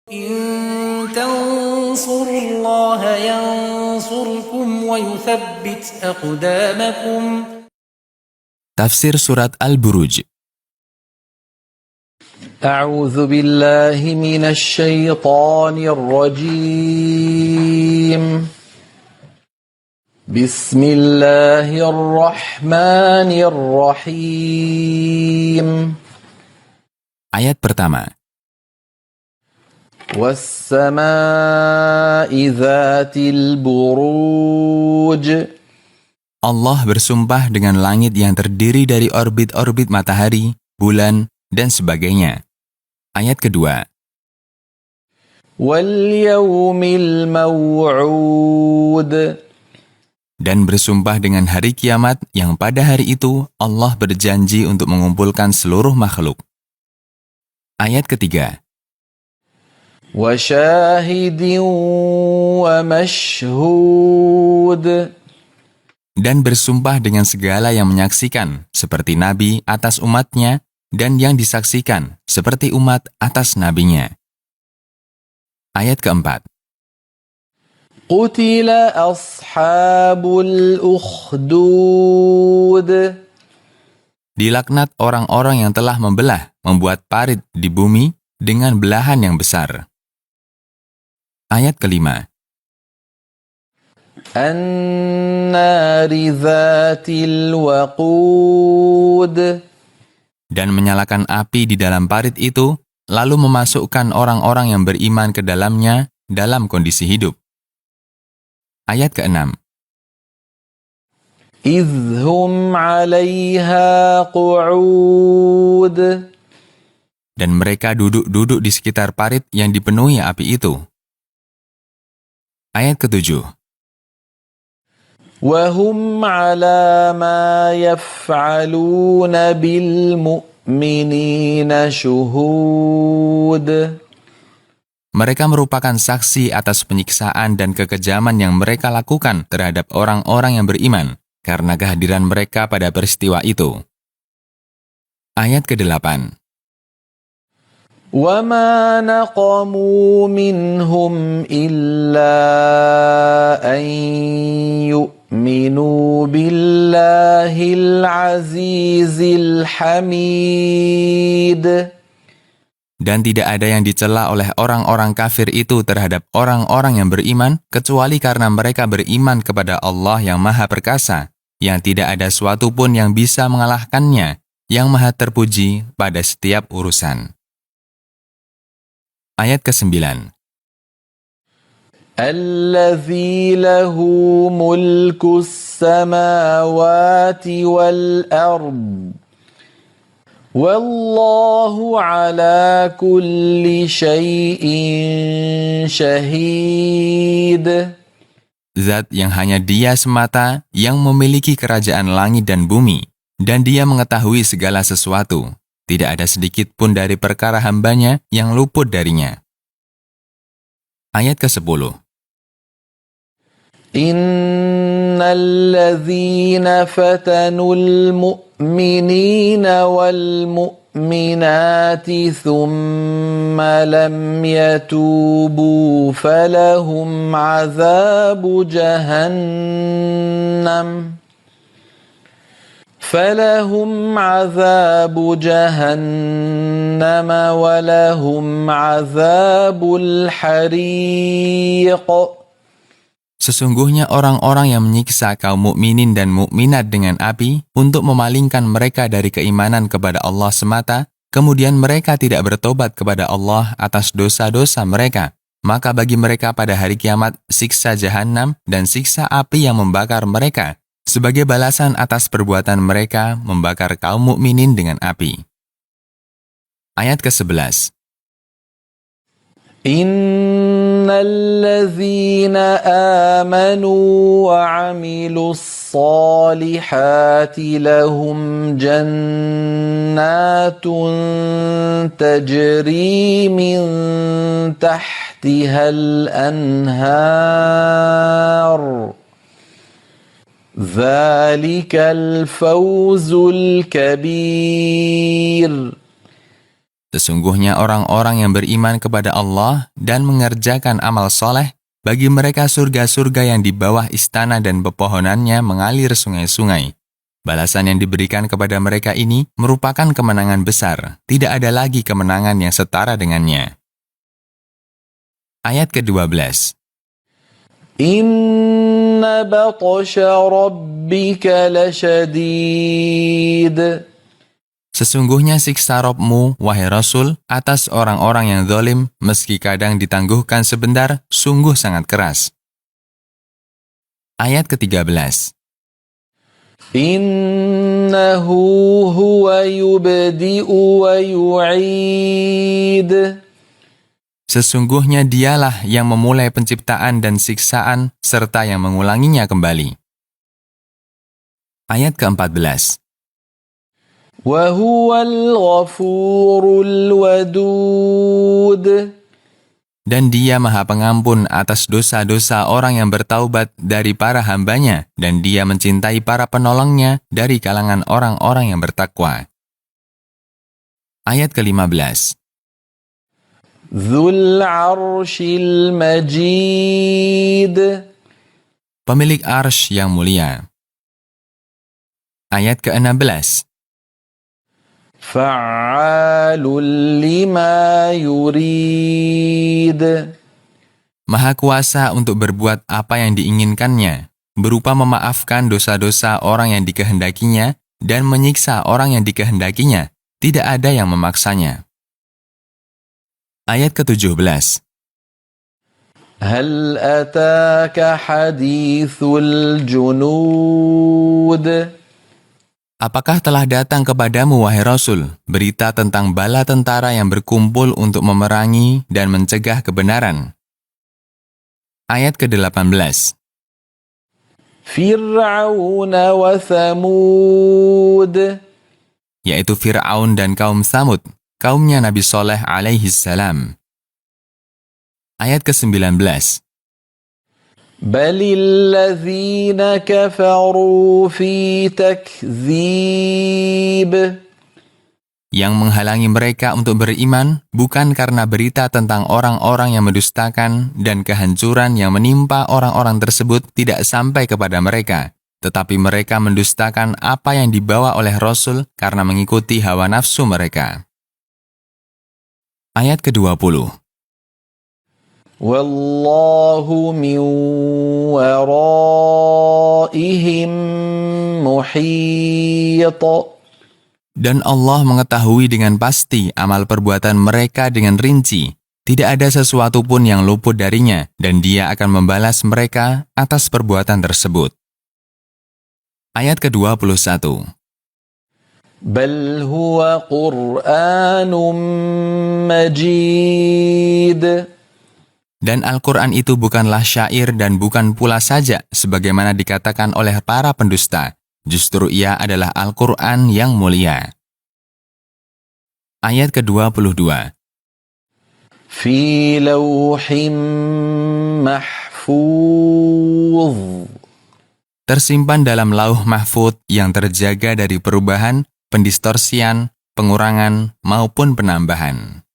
إن تنصروا الله ينصركم ويثبت أقدامكم. Tafsir Surat Al-Buruj. أعوذ بالله من الشيطان الرجيم. بسم الله الرحمن الرحيم. Ayat pertama. والسماء ذات البروج. Allah bersumpah dengan langit yang terdiri dari orbit-orbit matahari, bulan, dan sebagainya. Ayat kedua. واليوم الموعود. Dan bersumpah dengan hari kiamat yang pada hari itu Allah berjanji untuk mengumpulkan seluruh makhluk. Ayat ketiga. وشاهد ومشهود. Dan bersumpah dengan segala yang menyaksikan, seperti Nabi atas umatnya, dan yang disaksikan, seperti umat atas nabinya. Ayat keempat. قتل أصحاب الأخدود. Dilaknat orang-orang yang telah membuat parit di bumi dengan belahan yang besar. Ayat kelima. النار ذات الوقود. Dan menyalakan api di dalam parit itu, lalu memasukkan orang-orang yang beriman ke dalamnya dalam kondisi hidup. Ayat keenam. إذ هم عليها قعود. Dan mereka duduk-duduk di sekitar parit yang dipenuhi api itu. Ayat ketujuh. وهم على ما يفعلون بالمؤمنين شهود. Mereka merupakan saksi atas penyiksaan dan kekejaman yang mereka lakukan terhadap orang-orang yang beriman karena kehadiran mereka pada peristiwa itu. Ayat ke-8. وما نقموا منهم إلا أن يؤمنوا بالله العزيز الحميد. Dan tidak ada yang dicela oleh orang-orang kafir itu terhadap orang-orang yang beriman, kecuali karena mereka beriman kepada Allah yang Maha Perkasa, yang tidak ada suatu pun yang bisa mengalahkannya, yang Maha Terpuji pada setiap urusan. Ayat ke-9. الذي له ملك السماوات والأرض والله على كل شيء شهيد. Zat yang hanya Dia semata yang memiliki kerajaan langit dan bumi, dan Dia mengetahui segala sesuatu. Tidak ada sedikit pun dari perkara hambanya yang luput darinya. Ayat ke-10. إن الذين فتنوا المؤمنين والمؤمنات ثم لم يتوبوا فلهم عذاب جهنم ولهم عذاب الحريق. Sesungguhnya orang-orang yang menyiksa kaum mukminin dan mukminat dengan api untuk memalingkan mereka dari keimanan kepada Allah semata, kemudian mereka tidak bertobat kepada Allah atas dosa-dosa mereka, maka bagi mereka pada hari kiamat siksa jahanam dan siksa api yang membakar mereka, sebagai balasan atas perbuatan mereka membakar kaum mukminin dengan api. Ayat ke-11. إن الذين آمنوا وعملوا الصالحات لهم جنات تجري من تحتها الأنهار ذلك الفوز الكبير. Sesungguhnya orang-orang yang beriman kepada Allah dan mengerjakan amal soleh, bagi mereka surga-surga yang di bawah istana dan pepohonannya mengalir sungai-sungai. Balasan yang diberikan kepada mereka ini merupakan kemenangan besar. Tidak ada lagi kemenangan yang setara dengannya. Ayat ke-12. Inna batsha rabbika lasyadid. Sesungguhnya siksa Rabb-Mu, wahai Rasul, atas orang-orang yang zalim, meski kadang ditangguhkan sebentar, sungguh sangat keras. Ayat ke-13. Innahu huwa yubdi'u wa yu'id. Sesungguhnya dialah yang memulai penciptaan dan siksaan, serta yang mengulanginya kembali. Ayat ke-14. Wa huwal ghafurul wadud. Dan Dia Maha Pengampun atas dosa-dosa orang yang bertaubat dari para hambanya, dan Dia mencintai para penolongnya dari kalangan orang-orang yang bertakwa. Ayat ke-15. Dzul arshil majid. Pemilik arsy yang mulia. Ayat ke-16. Fa'alul lima yurid. Maha kuasa untuk berbuat apa yang diinginkannya, berupa memaafkan dosa-dosa orang yang dikehendakinya dan menyiksa orang yang dikehendakinya. Tidak ada yang memaksanya. Ayat ke-17. Hal ataka hadithul junud. Apakah telah datang kepadamu, wahai Rasul, berita tentang bala tentara yang berkumpul untuk memerangi dan mencegah kebenaran? Ayat ke-18. Fir'aun wa Thamud. Yaitu Fir'aun dan kaum Tsamud, kaumnya Nabi Shaleh alaihi salam. Ayat ke-19. Balil ladzina kafaru fi takdzib. Yang menghalangi mereka untuk beriman bukan karena berita tentang orang-orang yang mendustakan dan kehancuran yang menimpa orang-orang tersebut tidak sampai kepada mereka, tetapi mereka mendustakan apa yang dibawa oleh Rasul karena mengikuti hawa nafsu mereka. Ayat ke-20. Wallahu min waraihim muhit. Dan Allah mengetahui dengan pasti amal perbuatan mereka dengan rinci. Tidak ada sesuatu pun yang luput darinya, dan Dia akan membalas mereka atas perbuatan tersebut. Ayat ke-21. Bal huwa Qur'anun majid. Dan Al-Quran itu bukanlah syair dan bukan pula saja sebagaimana dikatakan oleh para pendusta. Justru ia adalah Al-Quran yang mulia. Ayat ke-22. Fi lawhim mahfuz. Tersimpan dalam lauh mahfud yang terjaga dari perubahan, pendistorsian, pengurangan, maupun penambahan.